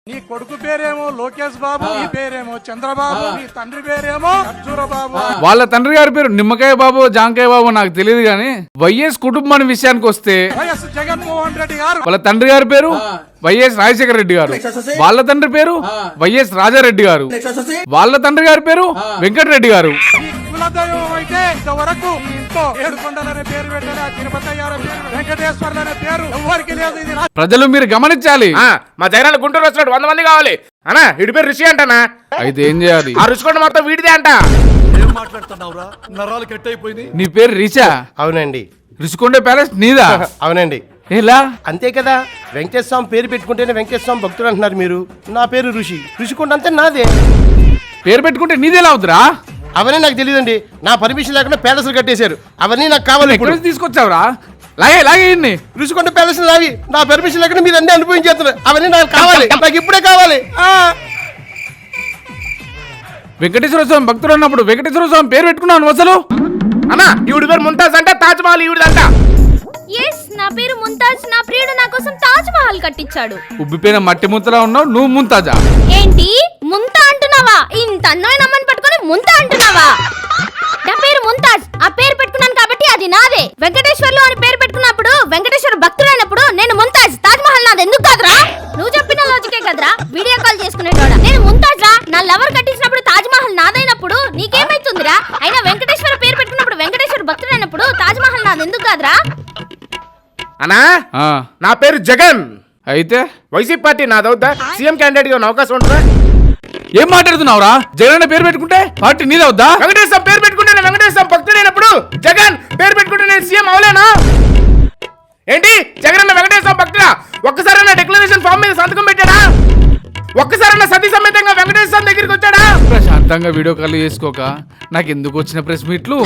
నీ కొడుకు పేరేమో లోకేష్ బాబు, నీ పేరేమో చంద్రబాబు, నీ తండ్రి పేరేమో ఖర్జూర బాబు. వాళ్ళ తండ్రి గారి పేరు నిమ్మకాయ బాబు, జాంకాయ బాబు నాకు తెలియదు గానీ వైఎస్ కుటుంబాన్ని విషయానికి వస్తే వైఎస్ జగన్మోహన్ రెడ్డి గారు, వాళ్ళ తండ్రి గారి పేరు వైఎస్ రాజశేఖర రెడ్డి గారు, వాళ్ళ తండ్రి పేరు వైఎస్ రాజారెడ్డి గారు, వాళ్ళ తండ్రి గారి పేరు వెంకటరెడ్డి గారు. కులదైవం అయితే ఇంతవరకు ఇంట్లో 7 కొండలనే పేరు పెట్టారు, తిరుపతి అయ్యారు పేరు, వెంకటేశ్వర్లనే పేరు ఎవరికి లేదు. ఇది ప్రజలు మీరు గమనించాలి. మా జగన్ గుంటూరు వచ్చినట్టు 100 మంది కావాలి అన్నా. వీడి పేరు ఋషి అంటనా. అయితే ఏం చేయాలి? ఆ ఋషికొండ మొత్తం వీడిదే అంట. ఏం మాట్లాడుతున్నావురా? నరాలు కట్ అయిపోయింది. నీ పేరు రిషా? అవునండి. రుషికొండ ప్యాలెస్ నీదా? అవునండి. ఎలా? అంతే కదా, వెంకటేశ్వర స్వామి పేరు పెట్టుకుంటేనే వెంకటేశ్వర స్వామి భక్తుడు అంటున్నారు మీరు. నా పేరు ఋషి, ఋషికొండ అంతే నాదే. పేరు పెట్టుకుంటే నీదేలా అవుతురా? అవన్నీ నాకు తెలియదండి. నా పర్మిషన్ లేకుండా ప్యాలెస్లు కట్టేశారు. అవన్నీ నాకు కావాలి. ఎక్కడ నుంచి తీసుకొచ్చావురా? లాగే లాగే ఇన్ని. ఋషికొండ ప్యాలెస్ నావి. నా పర్మిషన్ లేకుండా మీరు అన్ని అనుభవించేస్తున్నారు. అవన్నీ నాకు కావాలి, నాకు ఇప్పుడే కావాలి. వెంకటేశ్వర స్వామి భక్తుడు అన్నప్పుడు వెంకటేశ్వర స్వామి పేరు పెట్టుకున్నాను అసలు. అన్నా ఈవిడి పేరు ముంతాజ్ అంట, తాజ్ మహల్ ఈవిడంట. ఎస్, నా పేరు ముంతాజ్. నా ప్రియుడు నా కోసం తాజ్ మహల్ కట్టించాడు. ఉబ్బిపోయిన మట్టి ముంతలా ఉన్నావు నువ్వు. ముంతాజా ఏంటి ముంతా అంటున్నావా? ఇంత అందమైన అమ్మని పట్టుకొని ముంతా అంటున్నావా? నా పేరు ముంతాజ్. ఆ పేరు పెట్టుకున్నాను కాబట్టి అది నాదే. వెంకటేశ్వర్లు అని పేరు పెట్టుకున్నప్పుడు వెంకటేశ్వర భక్తుడైనప్పుడు నేను ముంతాజ్. తాజ్ మహల్ నాది ఎందుకు కాదురా? నువ్వు చెప్పిన లాజికే కదరా వీడియో కాల్ చేసుకునేటోడ. నేను ముంతాజ్ రా. నా లవర్ కట్టించినప్పుడు తాజ్ మహల్ నాదైనప్పుడు నీకేమైతుందిరా? అయినా వెంకటేశ్వర పేరు పెట్టుకున్నప్పుడు వెంకటేశ్వర భక్తుడైనప్పుడు తాజ్ మహల్ నాది ఎందుకు కాదురా? అన్నా నా పేరు జగన్. అయితే వైసీపీ పార్టీ నాదవుద్దా? సీఎం క్యాండిడేట్ గా అవకాశం ఉంటుందా? ఏం మాట్లాడుతున్నావురా? జగన్ పేరు పెట్టుకుంటే పార్టీ నీదవుద్దా? వెంకటేశ్వర పేరు పెట్టుకుంటే నేను వెంకటేశ్వర భక్తుడైనప్పుడు జగన్ పేరు పెట్టుకుంటే నేను సీఎం అవలేనా? ఏంటి జగన్ వెంకటేశ్వర భక్తుడా? ఒక్కసారైనా డిక్లరేషన్ ఫామ్ మీద సంతకం పెట్టాడా? ఒక్కసారైనా సతీ సమేతంగా వెంకటేశ్వర దగ్గరికి వచ్చాడా? ప్రశాంతంగా వీడియో కాల్ చేసుకోక నాకు ఎందుకు వచ్చిన ప్రెస్ మీట్లు?